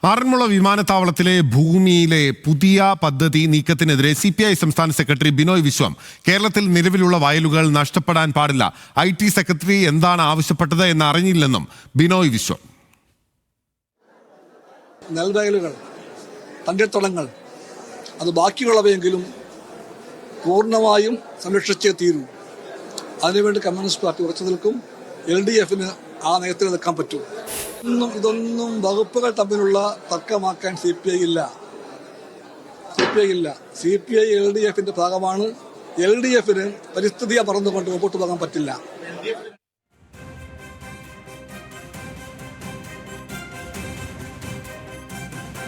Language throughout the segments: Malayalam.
ആറന്മുള വിമാനത്താവളത്തിലെ ഭൂമിയിലെ പുതിയ പദ്ധതി നീക്കത്തിനെതിരെ CPI സംസ്ഥാന സെക്രട്ടറി ബിനോയ് വിശ്വം കേരളത്തിൽ നിലവിലുള്ള വയലുകൾ നഷ്ടപ്പെടാൻ പാടില്ല, IT സെക്രട്ടറി എന്താണ് ആവശ്യപ്പെട്ടത് എന്ന് അറിഞ്ഞില്ലെന്നും ബിനോയ് വിശ്വം. നെൽവയലുകൾ, തണ്ണീർത്തടങ്ങൾ, അത് ബാക്കിയുള്ളവയെങ്കിലും പൂർണ്ണമായും സംരക്ഷിച്ചേ തീരൂ. അതിനുവേണ്ടി കമ്മ്യൂണിസ്റ്റ് പാർട്ടി ഉറച്ചു നിൽക്കും. LDFന് ആ നയത്തിൽ നിൽക്കാൻ പറ്റും. ഇതൊന്നും വകുപ്പുകൾ തമ്മിലുള്ള തർക്കമാക്കാൻ CPI ഇല്ല. CPI LDFന്റെ ഭാഗമാണ്. LDFന് പരിസ്ഥിതിയെ മറന്നുകൊണ്ട് മുമ്പോട്ട് പോകാൻ പറ്റില്ല.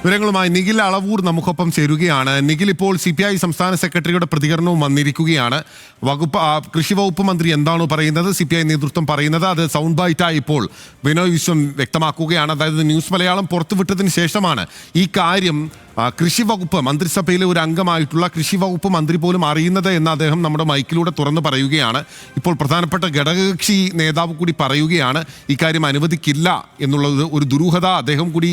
വിവരങ്ങളുമായി നിഖിൽ അളവൂർ നമുക്കൊപ്പം ചേരുകയാണ്. നിഖിൽ, ഇപ്പോൾ CPI സംസ്ഥാന സെക്രട്ടറിയുടെ പ്രതികരണവും വന്നിരിക്കുകയാണ്. കൃഷി വകുപ്പ് മന്ത്രി എന്താണോ പറയുന്നത്, CPI നേതൃത്വം പറയുന്നത്, അത് സൗണ്ട് ബൈറ്റായി ഇപ്പോൾ ബിനോയ് വിശ്വം വ്യക്തമാക്കുകയാണ്. അതായത് ന്യൂസ് മലയാളം പുറത്തുവിട്ടതിന് ശേഷമാണ് ഈ കാര്യം കൃഷി വകുപ്പ് മന്ത്രിസഭയിലെ ഒരു അംഗമായിട്ടുള്ള കൃഷി വകുപ്പ് മന്ത്രി പോലും അറിയുന്നത് എന്ന് അദ്ദേഹം നമ്മുടെ മൈക്കിലൂടെ തുറന്നു പറയുകയാണ്. ഇപ്പോൾ പ്രധാനപ്പെട്ട ഘടകകക്ഷി നേതാവ് കൂടി പറയുകയാണ് ഇക്കാര്യം അനുവദിക്കില്ല എന്നുള്ളത്. ഒരു ദുരൂഹത അദ്ദേഹം കൂടി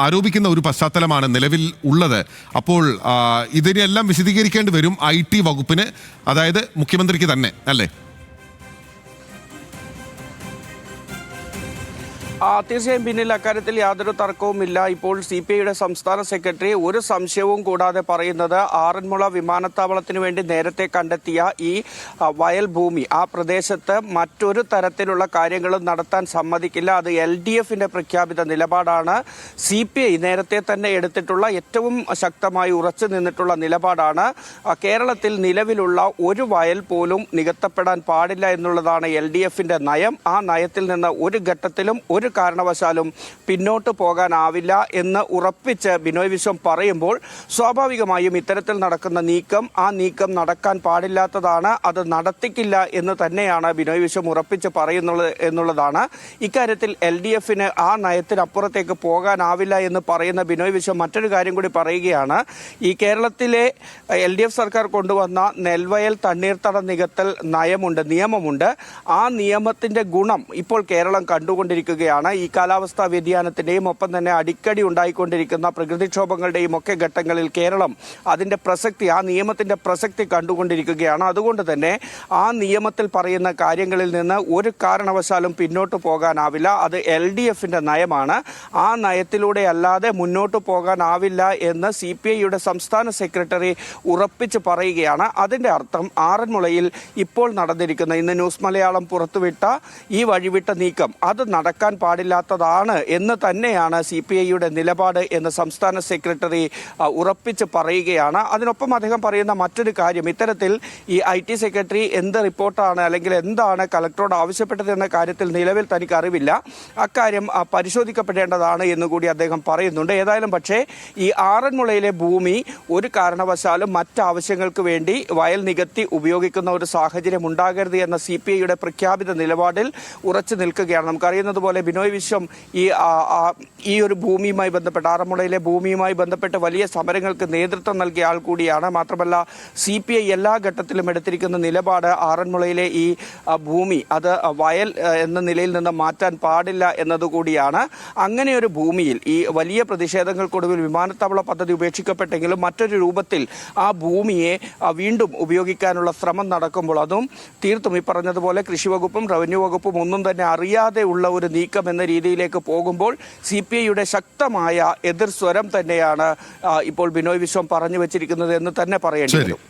ആരോപിക്കുന്ന ഒരു പശ്ചാത്തലമാണ് നിലവിൽ ഉള്ളത്. അപ്പോൾ ഇതിനെല്ലാം വിശദീകരിക്കേണ്ടി വരും IT വകുപ്പിന്, അതായത് മുഖ്യമന്ത്രിക്ക് തന്നെ, അല്ലേ? തീർച്ചയായും പിന്നിൽ അക്കാര്യത്തിൽ യാതൊരു തർക്കവുമില്ല. ഇപ്പോൾ CPIയുടെ സംസ്ഥാന സെക്രട്ടറി ഒരു സംശയവും കൂടാതെ പറയുന്നത് ആറന്മുള വിമാനത്താവളത്തിന് വേണ്ടി നേരത്തെ കണ്ടെത്തിയ ഈ വയൽ ഭൂമി, ആ പ്രദേശത്ത് മറ്റൊരു തരത്തിലുള്ള കാര്യങ്ങളും നടത്താൻ സമ്മതിക്കില്ല. അത് LDFന്റെ പ്രഖ്യാപിത നിലപാടാണ്. CPI നേരത്തെ തന്നെ എടുത്തിട്ടുള്ള ഏറ്റവും ശക്തമായി ഉറച്ചു നിന്നിട്ടുള്ള നിലപാടാണ്. കേരളത്തിൽ നിലവിലുള്ള ഒരു വയൽ പോലും നികത്തപ്പെടാൻ പാടില്ല എന്നുള്ളതാണ് LDFന്റെ നയം. ആ നയത്തിൽ നിന്ന് ഒരു ഘട്ടത്തിലും ഒരു കാരണവശാലും പിന്നോട്ട് പോകാനാവില്ല എന്ന് ഉറപ്പിച്ച് ബിനോയ് വിശ്വം പറയുമ്പോൾ സ്വാഭാവികമായും ഇത്തരത്തിൽ നടക്കുന്ന ആ നീക്കം നടക്കാൻ പാടില്ലാത്തതാണ്. അത് നടത്തിക്കില്ല എന്ന് തന്നെയാണ് ബിനോയ് വിശ്വം ഉറപ്പിച്ച് പറയുന്നത് എന്നുള്ളതാണ്. ഇക്കാര്യത്തിൽ LDFന് ആ നയത്തിനപ്പുറത്തേക്ക് പോകാനാവില്ല എന്ന് പറയുന്ന ബിനോയ് വിശ്വം മറ്റൊരു കാര്യം കൂടി പറയുകയാണ്. ഈ കേരളത്തിലെ LDF സർക്കാർ കൊണ്ടുവന്ന നെൽവയൽ തണ്ണീർത്തട നികത്തൽ നിയമമുണ്ട്. ആ നിയമത്തിന്റെ ഗുണം ഇപ്പോൾ കേരളം കണ്ടുകൊണ്ടിരിക്കുകയാണ്. ഈ കാലാവസ്ഥാ വ്യതിയാനത്തിന്റെയും ഒപ്പം തന്നെ അടിക്കടി ഉണ്ടായിക്കൊണ്ടിരിക്കുന്ന പ്രകൃതിക്ഷോഭങ്ങളുടെയും ഒക്കെ ഘട്ടങ്ങളിൽ കേരളം അതിന്റെ പ്രസക്തി, ആ നിയമത്തിന്റെ പ്രസക്തി കണ്ടുകൊണ്ടിരിക്കുകയാണ്. അതുകൊണ്ട് തന്നെ ആ നിയമത്തിൽ പറയുന്ന കാര്യങ്ങളിൽ നിന്ന് ഒരു കാരണവശാലും പിന്നോട്ട് പോകാനാവില്ല. അത് LDFന്റെ നയമാണ്. ആ നയത്തിലൂടെ അല്ലാതെ മുന്നോട്ട് പോകാനാവില്ല എന്ന് CPIയുടെ സംസ്ഥാന സെക്രട്ടറി ഉറപ്പിച്ച് പറയുകയാണ്. അതിന്റെ അർത്ഥം ആറന്മുളയിൽ ഇപ്പോൾ നടന്നിരിക്കുന്ന, ഇന്ന് ന്യൂസ് മലയാളം പുറത്തുവിട്ട ഈ വഴിവിട്ട നീക്കം അത് നടക്കാൻ പാടില്ലാത്തതാണ് എന്ന് തന്നെയാണ് CPIയുടെ നിലപാട് എന്ന് സംസ്ഥാന സെക്രട്ടറി ഉറപ്പിച്ച് പറയുകയാണ്. അതിനൊപ്പം അദ്ദേഹം പറയുന്ന മറ്റൊരു കാര്യം, ഇത്തരത്തിൽ ഈ IT സെക്രട്ടറി എന്ത് റിപ്പോർട്ടാണ് അല്ലെങ്കിൽ എന്താണ് കളക്ടറോട് ആവശ്യപ്പെട്ടത് എന്ന കാര്യത്തിൽ നിലവിൽ തനിക്ക് അറിവില്ല. അക്കാര്യം പരിശോധിക്കപ്പെടേണ്ടതാണ് എന്നുകൂടി അദ്ദേഹം പറയുന്നുണ്ട്. ഏതായാലും പക്ഷേ ഈ ആറന്മുളയിലെ ഭൂമി ഒരു കാരണവശാലും മറ്റാവശ്യങ്ങൾക്ക് വേണ്ടി വയൽ നികത്തി ഉപയോഗിക്കുന്ന ഒരു സാഹചര്യം ഉണ്ടാകരുത് എന്ന CPIയുടെ പ്രഖ്യാപിത നിലപാടിൽ ഉറച്ചു നിൽക്കുകയാണ്. നമുക്കറിയുന്നത് പോലെ ബിനോയ് വിശ്വം ഈ ഒരു ഭൂമിയുമായി ബന്ധപ്പെട്ട്, ആറന്മുളയിലെ ഭൂമിയുമായി ബന്ധപ്പെട്ട് വലിയ സമരങ്ങൾക്ക് നേതൃത്വം നൽകിയ ആൾ കൂടിയാണ്. മാത്രമല്ല CPI എല്ലാ ഘട്ടത്തിലും എടുത്തിരിക്കുന്ന നിലപാട് ആറന്മുളയിലെ ഈ ഭൂമി അത് വയൽ എന്ന നിലയിൽ നിന്ന് മാറ്റാൻ പാടില്ല എന്നതുകൂടിയാണ്. അങ്ങനെ ഒരു ഭൂമിയിൽ ഈ വലിയ പ്രതിഷേധങ്ങൾക്കൊടുവിൽ വിമാനത്താവള പദ്ധതി ഉപേക്ഷിക്കപ്പെട്ടെങ്കിലും മറ്റൊരു രൂപത്തിൽ ആ ഭൂമിയെ വീണ്ടും ഉപയോഗിക്കാനുള്ള ശ്രമം നടക്കുമ്പോൾ, അതും തീർത്തും ഈ പറഞ്ഞതുപോലെ കൃഷി വകുപ്പും റവന്യൂ വകുപ്പും ഒന്നും തന്നെ അറിയാതെ ഉള്ള ഒരു നീക്കം എന്ന രീതിയിലേക്ക് പോകുമ്പോൾ CPIയുടെ ശക്തമായ എതിർ സ്വരം തന്നെയാണ് ഇപ്പോൾ ബിനോയ് വിശ്വം പറഞ്ഞു വെച്ചിരിക്കുന്നത് എന്ന് തന്നെ പറയേണ്ടി വരും.